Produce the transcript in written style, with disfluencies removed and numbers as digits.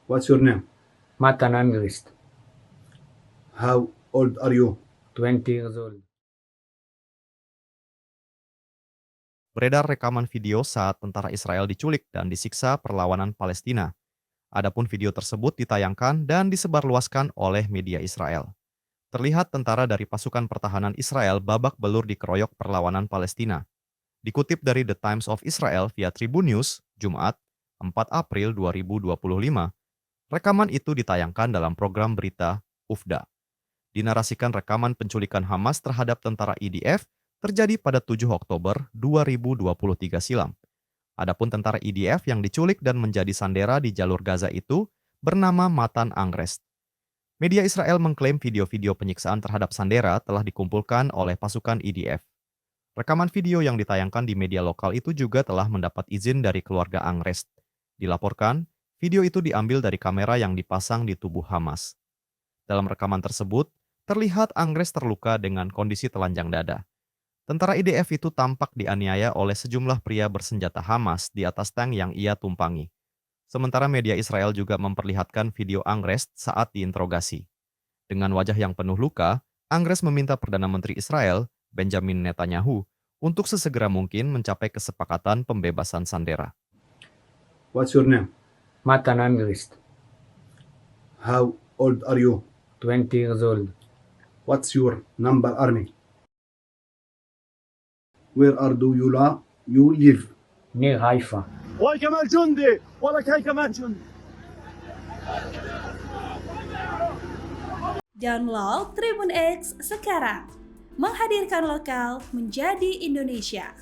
What's your name? Matan Angrist, How old are you? 20 years old. Beredar rekaman video saat tentara Israel diculik dan disiksa perlawanan Palestina. Adapun video tersebut ditayangkan dan disebarluaskan oleh media Israel. Terlihat tentara dari pasukan pertahanan Israel babak belur dikeroyok perlawanan Palestina. Dikutip dari The Times of Israel via Tribun News, Jumat, 4 April 2025, rekaman itu ditayangkan dalam program berita UFDA. Dinarasikan rekaman penculikan Hamas terhadap tentara IDF terjadi pada 7 Oktober 2023 silam. Adapun tentara IDF yang diculik dan menjadi sandera di jalur Gaza itu bernama Matan Angrest. Media Israel mengklaim video-video penyiksaan terhadap sandera telah dikumpulkan oleh pasukan IDF. Rekaman video yang ditayangkan di media lokal itu juga telah mendapat izin dari keluarga Angrest. Dilaporkan, video itu diambil dari kamera yang dipasang di tubuh Hamas. Dalam rekaman tersebut, terlihat Angrest terluka dengan kondisi telanjang dada. Tentara IDF itu tampak dianiaya oleh sejumlah pria bersenjata Hamas di atas tank yang ia tumpangi. Sementara media Israel juga memperlihatkan video Angrest saat diinterogasi. Dengan wajah yang penuh luka, Angrest meminta Perdana Menteri Israel, Benjamin Netanyahu, untuk sesegera mungkin mencapai kesepakatan pembebasan sandera. What's your name? Matan Angrist, How old are you? 20 years old. What's your number, army? Where do you live? Near Haifa. وأنا كمان جندي ولك هي كمان جندي. Download Tribun X sekarang. Menghadirkan lokal menjadi Indonesia.